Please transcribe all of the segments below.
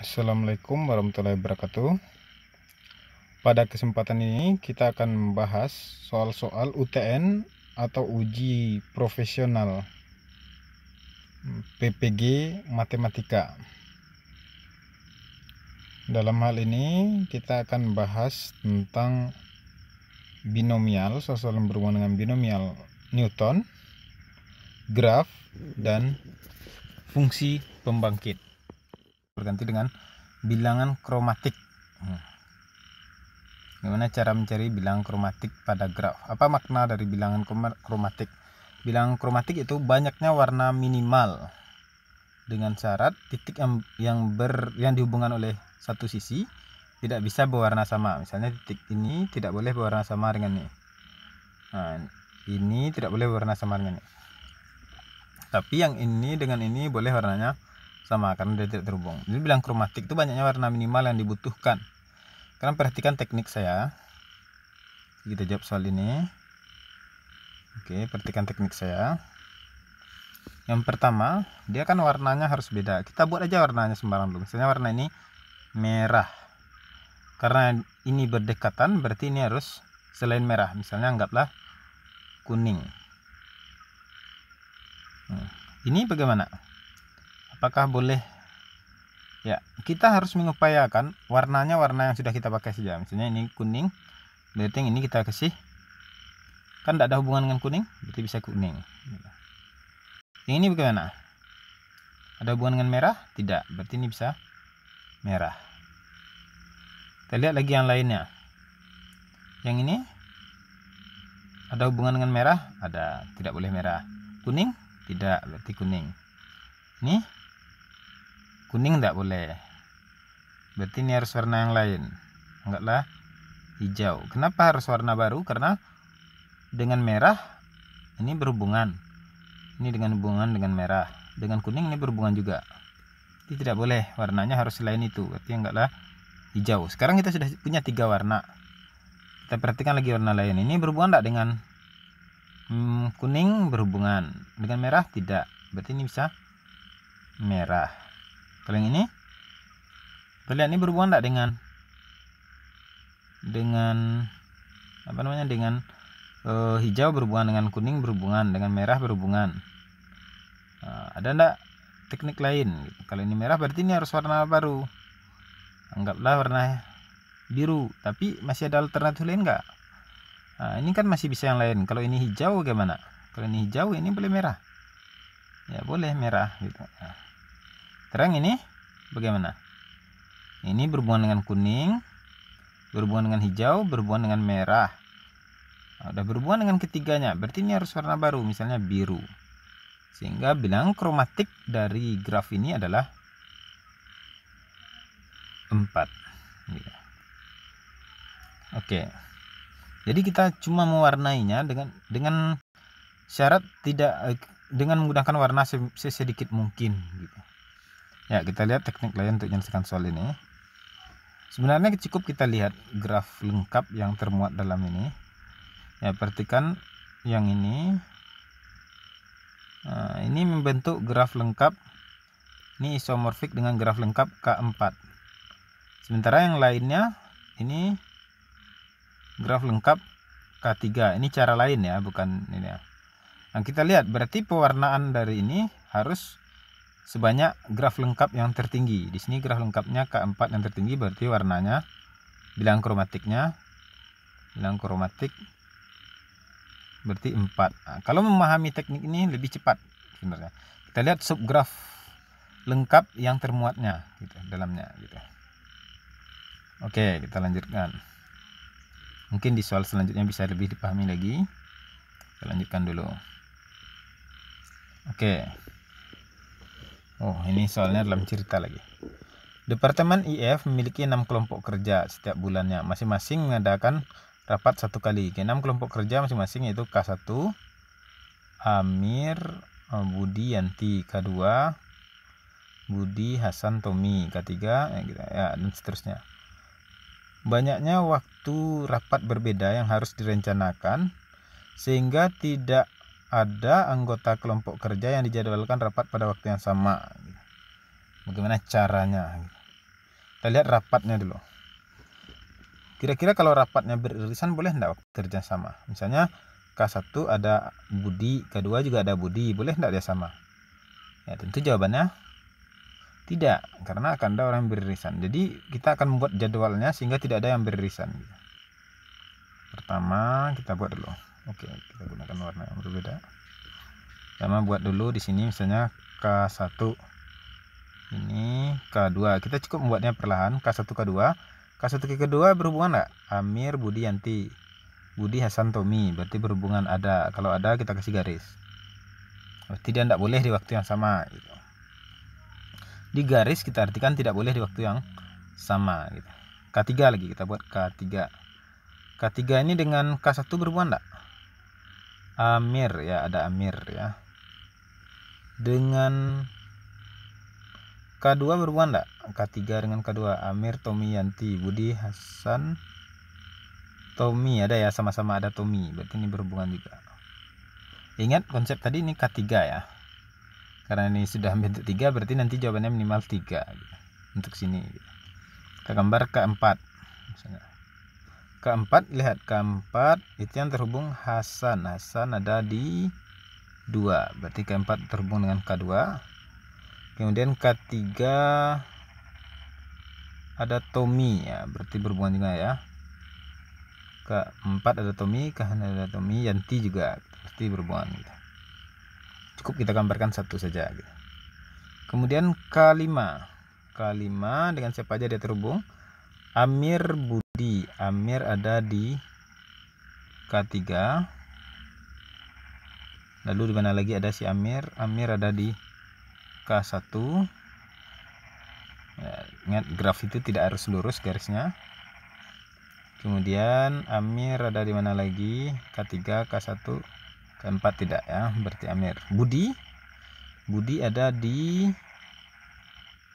Assalamualaikum warahmatullahi wabarakatuh. Pada kesempatan ini kita akan membahas soal-soal UTN atau uji profesional PPG Matematika. Dalam hal ini kita akan bahas tentang binomial, soal yang berhubungan dengan binomial Newton, graf, dan fungsi pembangkit. Berganti dengan bilangan kromatik. Bagaimana cara mencari bilangan kromatik pada graf? Apa makna dari bilangan kromatik? Bilangan kromatik itu banyaknya warna minimal dengan syarat titik yang dihubungkan oleh satu sisi tidak bisa berwarna sama. Misalnya titik ini tidak boleh berwarna sama dengan ini. Nah, ini tidak boleh berwarna sama dengan ini. Tapi yang ini dengan ini boleh warnanya sama karena dia tidak terhubung. Jadi bilangan kromatik itu banyaknya warna minimal yang dibutuhkan. Kalian perhatikan teknik saya. Kita jawab soal ini. Oke, perhatikan teknik saya. Yang pertama, dia kan warnanya harus beda. Kita buat aja warnanya sembarang dulu. Misalnya warna ini merah. Karena ini berdekatan, berarti ini harus selain merah. Misalnya anggaplah kuning. Ini bagaimana? Apakah boleh? Ya, kita harus mengupayakan warnanya warna yang sudah kita pakai saja. Misalnya ini kuning, berarti yang ini kita kasih, kan tidak ada hubungan dengan kuning, berarti bisa kuning. Yang ini bagaimana? Ada hubungan dengan merah? Tidak, berarti ini bisa merah. Kita lihat lagi yang lainnya. Yang ini ada hubungan dengan merah? Ada, tidak boleh merah. Kuning? Tidak, berarti kuning. Ini kuning tidak boleh, berarti ini harus warna yang lain. Anggaplah hijau. Kenapa harus warna baru? Karena dengan merah ini berhubungan, ini dengan hubungan dengan merah, dengan kuning ini berhubungan juga. Ini tidak boleh, warnanya harus selain itu, berarti anggaplah hijau. Sekarang kita sudah punya 3 warna. Kita perhatikan lagi warna lain. Ini berhubungan tidak dengan kuning? Berhubungan. Dengan merah? Tidak, berarti ini bisa merah. Kalau yang ini, kalian ini berhubungan tidak dengan apa namanya, dengan hijau berhubungan dengan kuning, berhubungan dengan merah, berhubungan. Ada enggak teknik lain? Kalau ini merah berarti ini harus warna baru. Anggaplah warna biru, tapi masih ada alternatif lain enggak? Ini kan masih bisa yang lain. Kalau ini hijau bagaimana? Kalau ini hijau, ini boleh merah. Ya boleh merah gitu. Terang ini bagaimana? Ini berhubungan dengan kuning, berhubungan dengan hijau, berhubungan dengan merah. Udah berhubungan dengan ketiganya, berarti ini harus warna baru, misalnya biru. Sehingga bilangan kromatik dari graf ini adalah 4. Oke. Jadi kita cuma mewarnainya dengan syarat tidak dengan menggunakan warna sesedikit mungkin gitu. Ya, kita lihat teknik lain untuk menyelesaikan soal ini. Sebenarnya cukup kita lihat graf lengkap yang termuat dalam ini. Ya, perhatikan yang ini. Ini membentuk graf lengkap. Ini isomorfik dengan graf lengkap K4. Sementara yang lainnya ini graf lengkap K3. Ini cara lain ya, bukan ini ya. Nah, kita lihat berarti pewarnaan dari ini harus sebanyak graf lengkap yang tertinggi. Di sini graf lengkapnya K4 yang tertinggi, berarti warnanya bilangan kromatik berarti 4. Nah, kalau memahami teknik ini lebih cepat sebenarnya. Kita lihat subgraf lengkap yang termuatnya gitu dalamnya gitu. Oke, kita lanjutkan. Mungkin di soal selanjutnya bisa lebih dipahami lagi. Kita lanjutkan dulu. Oke. Oh, ini soalnya dalam cerita lagi. Departemen IF memiliki 6 kelompok kerja setiap bulannya. Masing-masing mengadakan rapat 1 kali. 6 kelompok kerja masing-masing yaitu K1, Amir, Budi, Yanti. K2, Budi, Hasan, Tommy. K3, ya, dan seterusnya. Banyaknya waktu rapat berbeda yang harus direncanakan, sehingga tidak ada anggota kelompok kerja yang dijadwalkan rapat pada waktu yang sama. Bagaimana caranya? Kita lihat rapatnya dulu. Kira-kira kalau rapatnya beririsan boleh enggak kerja sama? Misalnya K1 ada Budi, K2 juga ada Budi, boleh enggak dia sama? Ya tentu jawabannya tidak, karena akan ada orang yang beririsan. Jadi kita akan membuat jadwalnya sehingga tidak ada yang beririsan. Pertama kita buat dulu. Oke, kita gunakan warna yang berbeda. Pertama buat dulu di sini misalnya K1. Ini K2. Kita cukup membuatnya perlahan. K1 K2. K1 K2 berhubungan enggak? Amir, Budi, Yanti. Budi, Hasan, Tommy. Berarti berhubungan ada. Kalau ada kita kasih garis. Berarti dia tidak boleh di waktu yang sama gitu. Di garis kita artikan tidak boleh di waktu yang sama gitu. K3 lagi kita buat K3. K3 ini dengan K1 berhubungan enggak? Amir ya, ada Amir ya. Dengan K2 berhubungan enggak? K3 dengan K2, Amir, Tommy, Yanti, Budi, Hasan, Tommy, ada ya, sama-sama ada Tommy. Berarti ini berhubungan juga. Ingat konsep tadi ini K3 ya. Karena ini sudah bentuk 3 berarti nanti jawabannya minimal 3 gitu. Untuk sini gitu. Kita gambar K4 misalnya. K4, lihat K4 itu yang terhubung Hasan. Hasan ada di 2, berarti K4 terhubung dengan K2. Kemudian K3 ada Tommy ya, berarti berhubungan juga ya. K4 ada Tommy, K6 ada Tommy, Yanti juga berarti berhubungan gitu. Cukup kita gambarkan satu saja gitu. Kemudian K5. K5 dengan siapa aja dia terhubung? Amir, Budi. Amir ada di K3. Lalu di mana lagi ada si Amir? Amir ada di K1. Ya, ingat graf itu tidak harus lurus garisnya. Kemudian Amir ada di mana lagi? K3, K1, K4 tidak ya, berarti Amir. Budi ada di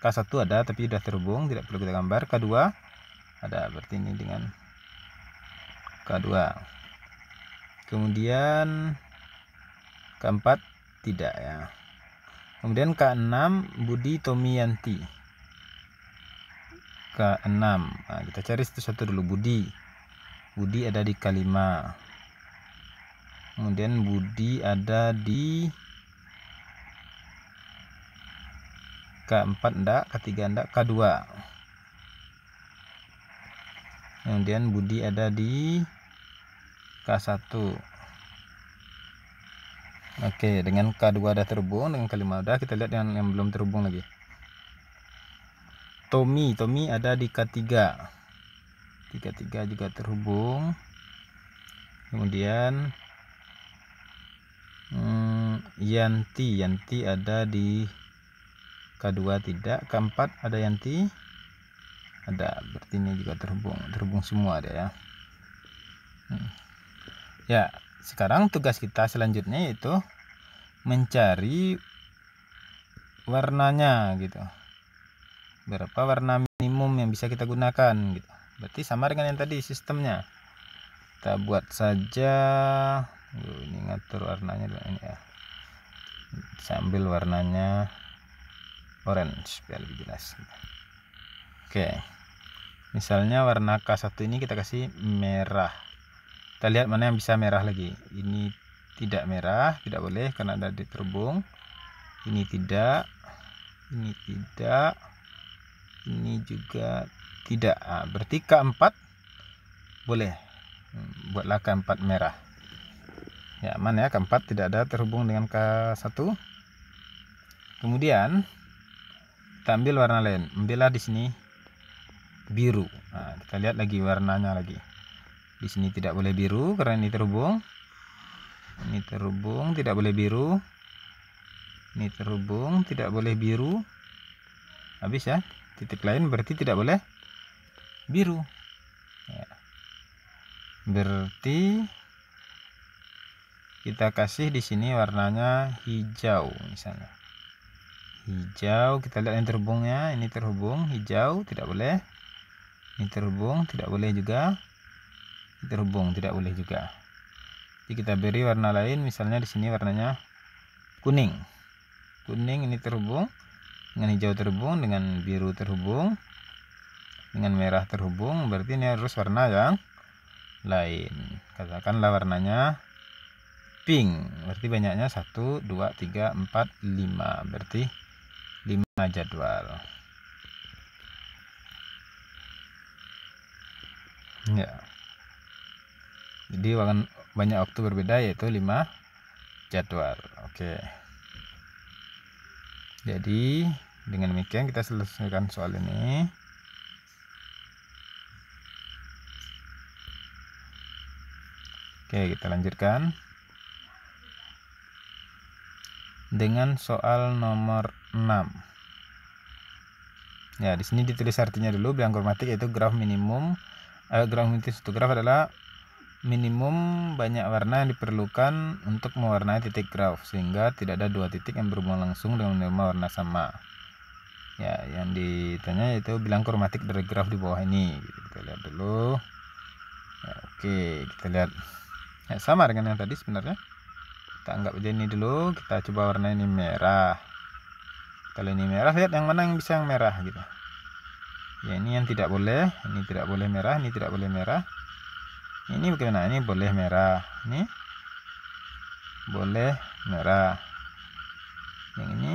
K1 ada tapi sudah terhubung, tidak perlu kita gambar. K2 ada, berarti ini dengan K2. Kemudian K4 tidak ya. Kemudian K6 Budi, Tommy, Yanti. K6. Nah, kita cari satu-satu dulu. Budi ada di K5. Kemudian Budi ada di K4 enggak, K3 enggak, K2. Kemudian Budi ada di K1. Oke, dengan K2 udah terhubung, dengan K5 udah, kita lihat yang belum terhubung lagi. Tommy ada di K3. K3 juga terhubung. Kemudian Yanti ada di K2 tidak, K4 ada Yanti ada, berarti ini juga terhubung semua ada ya. Ya, sekarang tugas kita selanjutnya yaitu mencari warnanya gitu. Berapa warna minimum yang bisa kita gunakan gitu. Berarti sama dengan yang tadi sistemnya. Kita buat saja. Ini ngatur warnanya ini ya. Saya ambil warnanya orange biar lebih jelas. Oke. Misalnya warna K1 ini kita kasih merah. Kita lihat mana yang bisa merah lagi. Ini tidak merah, tidak boleh karena ada di terhubung. Ini tidak. Ini tidak. Ini juga tidak. Nah, berarti K4 boleh. Buatlah K4 merah. Ya, aman ya, K4 tidak ada terhubung dengan K1. Kemudian kita ambil warna lain. Ambillah di sini biru. Nah, kita lihat lagi warnanya lagi. Di sini tidak boleh biru karena ini terhubung. Ini terhubung, tidak boleh biru. Ini terhubung, tidak boleh biru. Habis ya. Titik lain berarti tidak boleh biru ya. Berarti kita kasih di sini warnanya hijau misalnya. Hijau, kita lihat yang terhubungnya. Ini terhubung, hijau tidak boleh. Ini terhubung, tidak boleh juga. Ini terhubung, tidak boleh juga. Jadi kita beri warna lain, misalnya di sini warnanya kuning. Kuning ini terhubung. Dengan hijau terhubung, dengan biru terhubung. dengan merah terhubung, berarti ini harus warna yang lain. Katakanlah warnanya pink, berarti banyaknya 1, 2, 3, 4, 5, berarti 5 jadwal. Ya, jadi banyak waktu berbeda, yaitu 5 jadwal. Oke, jadi dengan demikian kita selesaikan soal ini. Oke, kita lanjutkan dengan soal nomor 6. Ya, di sini ditulis artinya dulu. Bilang kromatik yaitu graf minimum. Graf suatu graf adalah minimum banyak warna yang diperlukan untuk mewarnai titik graf, sehingga tidak ada dua titik yang berhubungan langsung dengan warna sama. Ya, yang ditanya yaitu bilang kromatik dari graf di bawah ini. Kita lihat dulu. Ya, oke, kita lihat. Ya, sama dengan yang tadi sebenarnya. Kita anggap aja ini dulu. Kita coba warna ini merah. Kalau ini merah, lihat yang mana yang bisa yang merah gitu. Ya, ini yang tidak boleh. Ini tidak boleh merah. Ini tidak boleh merah. Ini bagaimana? Ini boleh merah. Ini boleh merah. Yang ini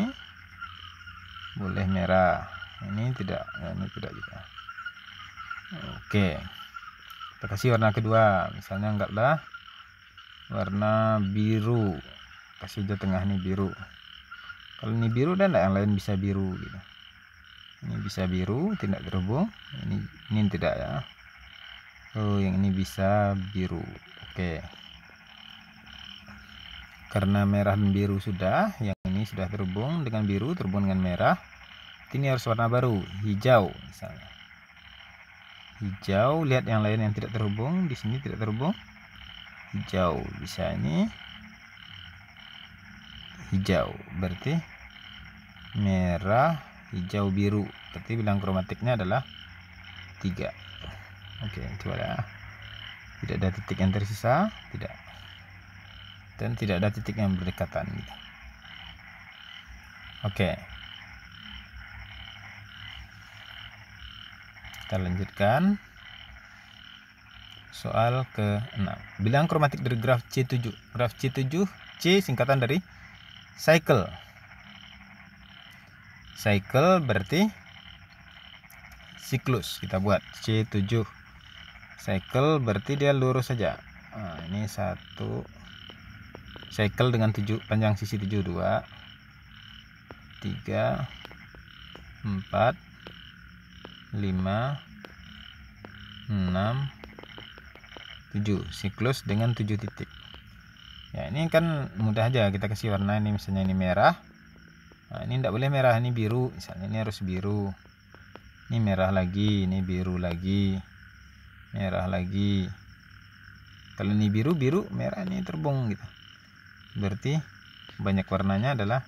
boleh merah. Ini tidak. Ya, ini tidak juga. Oke. Kita kasih warna kedua. Misalnya anggaplah warna biru. Kasih aja tengah ini biru. Kalau ini biru dan yang lain bisa biru gitu. Ini bisa biru, tidak terhubung. Ini tidak ya. Oh, yang ini bisa biru. Oke. Karena merah dan biru sudah, yang ini sudah terhubung dengan biru, terhubung dengan merah. Ini harus warna baru, hijau misalnya. Hijau, lihat yang lain yang tidak terhubung, di sini tidak terhubung. Hijau, bisa ini hijau, berarti merah, hijau, biru. Berarti bilang kromatiknya adalah 3. Oke, coba ya. Tidak ada titik yang tersisa, tidak. Dan tidak ada titik yang berdekatan gitu. Oke. Kita lanjutkan soal ke-6. Bilang kromatik dari graf C7. Graf C7, C singkatan dari cycle. Cycle berarti siklus. Kita buat C7. Cycle berarti dia lurus saja. Nah, ini 1 cycle dengan 7 panjang sisi 7, 2, 3, 4, 5, 6, 7. Siklus dengan 7 titik. Ya, ini kan mudah aja, kita kasih warna ini, misalnya ini merah. Nah, ini tidak boleh merah, ini biru. Misalnya ini harus biru. Ini merah lagi, ini biru lagi. Merah lagi. Kalau ini biru, biru, merah, ini terbung gitu. Berarti banyak warnanya adalah,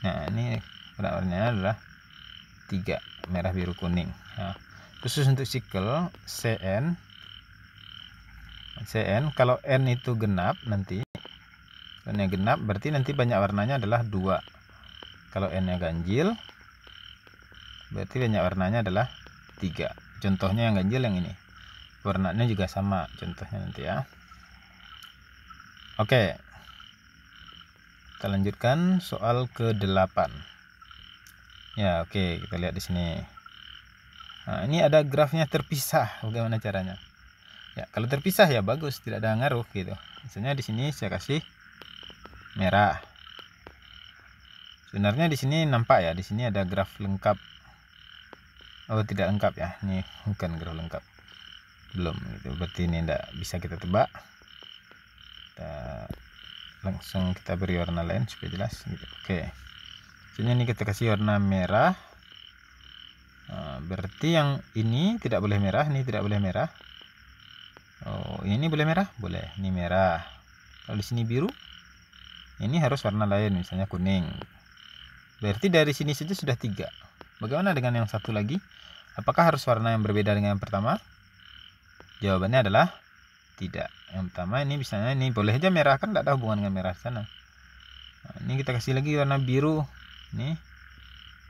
nah ini warnanya adalah 3, merah, biru, kuning. Nah, khusus untuk cycle CN, kalau N itu genap, nanti N nya genap berarti nanti banyak warnanya adalah 2. Kalau N nya ganjil berarti banyak warnanya adalah 3. Contohnya yang ganjil yang ini, warnanya juga sama contohnya nanti ya. Oke, kita lanjutkan soal ke-8. Ya, oke, kita lihat di sini. Nah, ini ada grafnya terpisah. Bagaimana caranya? Ya, kalau terpisah ya bagus, tidak ada ngaruh gitu. Misalnya di sini saya kasih merah. Sebenarnya di sini nampak ya, di sini ada graf lengkap. Oh, tidak lengkap ya. Ini bukan graf lengkap. Belum gitu. Berarti ini tidak bisa kita tebak. Langsung kita beri warna lain supaya jelas gitu. Oke. Sini ini kita kasih warna merah. Nah, berarti yang ini tidak boleh merah, ini tidak boleh merah. Oh, ini boleh merah? Boleh. Ini merah. Kalau di sini biru, ini harus warna lain, misalnya kuning. Berarti dari sini saja sudah 3. Bagaimana dengan yang satu lagi? Apakah harus warna yang berbeda dengan yang pertama? Jawabannya adalah tidak. Yang pertama ini misalnya ini boleh aja merah, kan tidak ada hubungan dengan merah sana. Nah, ini kita kasih lagi warna biru. Ini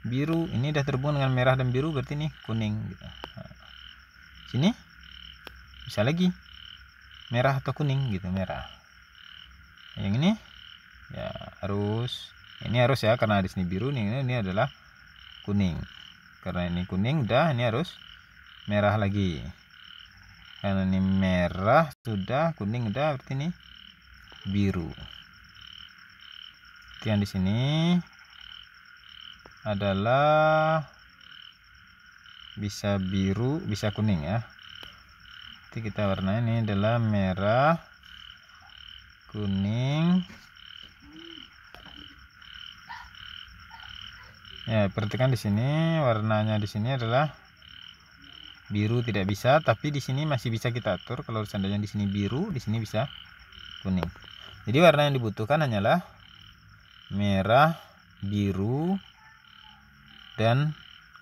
biru, ini udah terhubung dengan merah dan biru, berarti ini kuning gitu. Nah, sini bisa lagi merah atau kuning gitu, merah. Yang ini ya harus, ini harus ya, karena di sini biru nih, ini adalah kuning. Karena ini kuning udah, ini harus merah lagi. Karena ini merah sudah, kuning udah, berarti ini biru. Yang di sini adalah bisa biru, bisa kuning ya. Jadi kita warna ini adalah merah, kuning. Ya, perhatikan di sini warnanya di sini adalah biru, tidak bisa, tapi di sini masih bisa kita atur. Kalau seandainya di sini biru, di sini bisa kuning. Jadi warna yang dibutuhkan hanyalah merah, biru, dan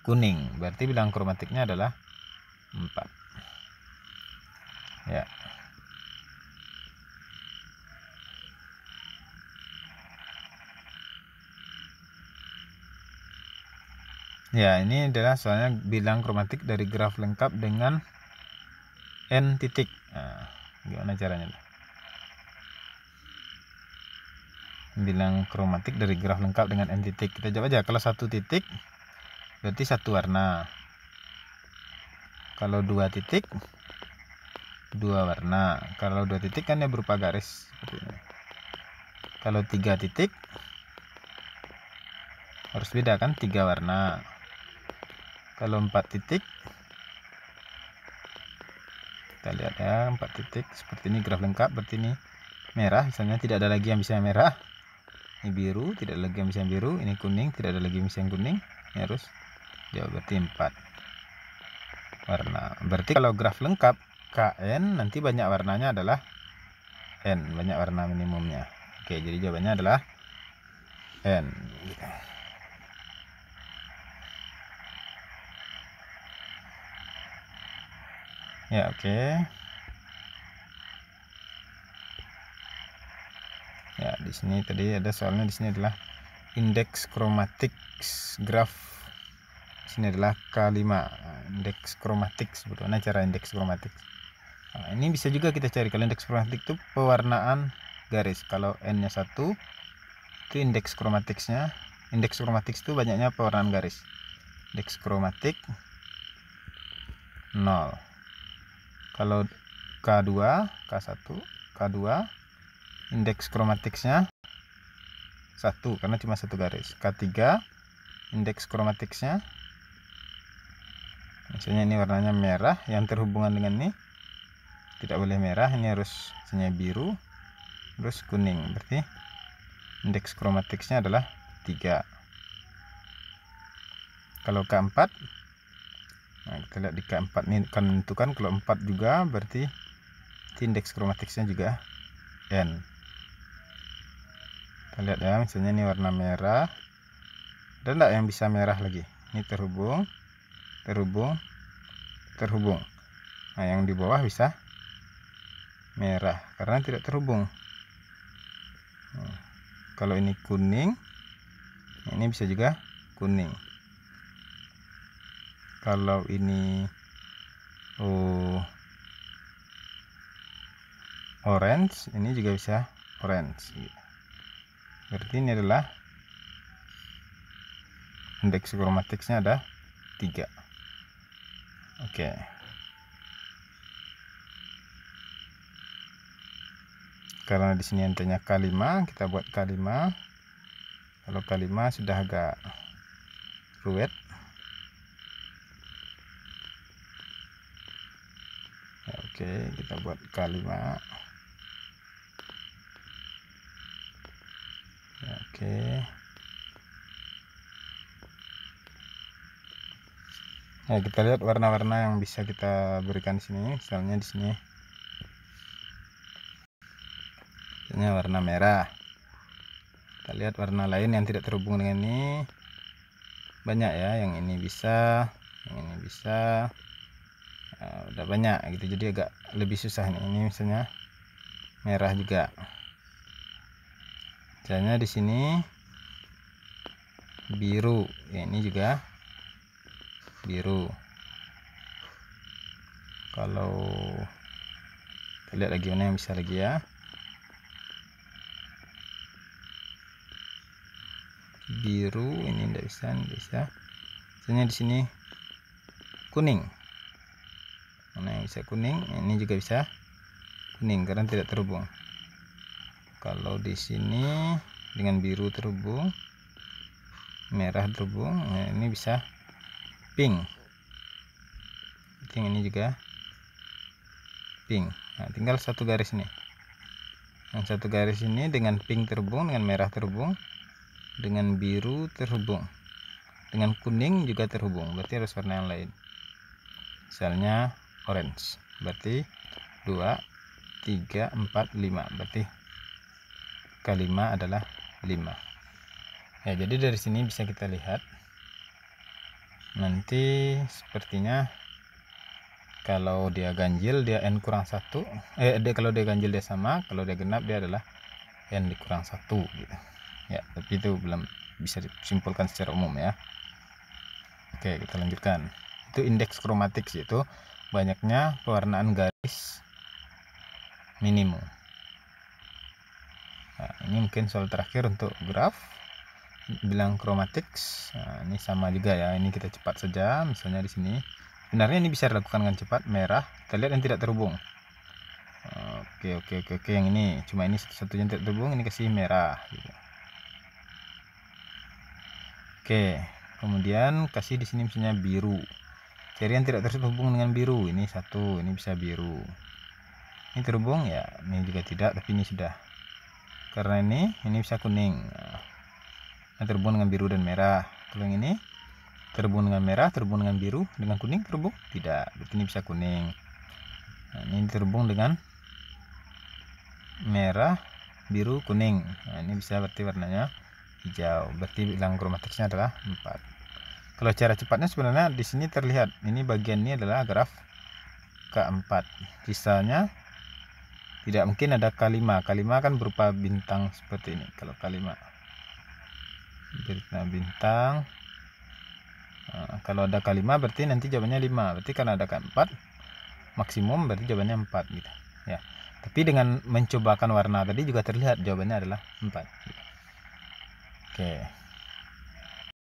kuning. Berarti bilangan kromatiknya adalah 4. Ya. Ya, ini adalah soalnya bilang kromatik dari graf lengkap dengan n titik. Nah, gimana caranya? Bilang kromatik dari graf lengkap dengan n titik. Kita coba aja. Kalau 1 titik berarti 1 warna. Kalau 2 titik 2 warna. Kalau 2 titik kan ya berupa garis seperti ini. Kalau 3 titik harus beda kan, 3 warna. Kalau 4 titik, kita lihat ya, 4 titik seperti ini graf lengkap, berarti ini merah, misalnya tidak ada lagi yang bisa merah. Ini biru, tidak ada lagi yang bisa biru. Ini kuning, tidak ada lagi yang bisa kuning. Ini harus jawab, berarti 4 warna. Berarti kalau graf lengkap KN, nanti banyak warnanya adalah N, banyak warna minimumnya. Oke, jadi jawabannya adalah N. Ya, oke. Ya, di sini tadi ada soalnya, di sini adalah indeks kromatik graf. Di sini adalah K5, indeks kromatik. Sebetulnya cara indeks kromatik. Nah, ini bisa juga kita cari. Kalau indeks kromatik itu pewarnaan garis. Kalau N-nya 1 itu indeks kromatiknya. Indeks kromatik itu banyaknya pewarnaan garis. Indeks kromatik 0. Kalau K2, K1, K2 indeks kromatiknya 1 karena cuma 1 garis. K3 indeks kromatiknya, misalnya ini warnanya merah, yang terhubungan dengan ini tidak boleh merah, ini harus misalnya biru, terus kuning, berarti indeks kromatiknya adalah 3. Kalau K4, nah kita lihat di K4 ini kan menentukan, kalau 4 juga berarti indeks kromatiknya juga N. Kita lihat ya, misalnya ini warna merah, ada enggak yang bisa merah lagi? Ini terhubung, terhubung, terhubung. Nah, yang di bawah bisa merah karena tidak terhubung. Kalau ini kuning, ini bisa juga kuning. Kalau ini orange, ini juga bisa orange. Berarti ini adalah indeks kromatiknya ada 3. Oke. Karena di sini intinya K5, kita buat K5. Kalau K5 sudah agak ruwet. Ya, oke, kita buat K5. Ya, oke. Ya, kita lihat warna-warna yang bisa kita berikan di sini. Misalnya di sini, misalnya warna merah. Kita lihat warna lain yang tidak terhubung dengan ini banyak ya. Yang ini bisa, yang ini bisa. Nah, udah banyak gitu. Jadi agak lebih susah nih. Ini misalnya merah juga. Misalnya di sini biru. Ya, ini juga biru. Kalau kita lihat lagi mana yang bisa lagi ya. Biru ini tidak bisa. Misalnya di sini kuning. Mana yang bisa kuning? Ini juga bisa kuning karena tidak terhubung. Kalau di sini dengan biru terhubung, merah terhubung, nah ini bisa pink. Ini juga pink. Nah, tinggal satu garis ini. Yang satu garis ini dengan pink terhubung, dengan merah terhubung, dengan biru terhubung, dengan kuning juga terhubung. Berarti harus warna yang lain. Misalnya orange. Berarti 2, 3, 4, 5. Berarti kelima adalah 5. Ya, jadi dari sini bisa kita lihat nanti sepertinya kalau dia ganjil dia n kurang 1, kalau dia ganjil dia sama, kalau dia genap dia adalah n dikurang 1 gitu ya. Tapi itu belum bisa disimpulkan secara umum ya. Oke, kita lanjutkan. Itu indeks kromatik, yaitu banyaknya pewarnaan garis minimum. Nah, ini mungkin soal terakhir untuk graf bilang kromatik. Nah, ini sama juga ya, ini kita cepat saja. Misalnya di sini sebenarnya ini bisa dilakukan dengan cepat. Merah, kita lihat yang tidak terhubung. Oke, yang ini cuma ini satu-satunya tidak terhubung, ini kasih merah gitu. Oke, kemudian kasih di sini misalnya biru. Cari yang tidak terhubung dengan biru. Ini satu, ini bisa biru. Ini terhubung ya, ini juga tidak, tapi ini sudah. Karena ini bisa kuning. Nah, terhubung dengan biru dan merah. Kalau yang ini terhubung dengan merah, terhubung dengan biru, dengan kuning terhubung? Tidak, berarti ini bisa kuning. Nah, ini terhubung dengan merah, biru, kuning. Nah, ini bisa berarti warnanya hijau. Berarti bilang kromatiknya adalah 4. Kalau cara cepatnya sebenarnya di sini terlihat. Ini bagian ini adalah graf K4. Sisanya tidak mungkin ada K5. K5 kan berupa bintang seperti ini. Kalau K5 bintang. Nah, kalau ada K5 berarti nanti jawabannya 5. Berarti karena ada K4 maksimum berarti jawabannya 4 gitu ya. Tapi dengan mencobakan warna tadi juga terlihat jawabannya adalah 4 gitu. Oke.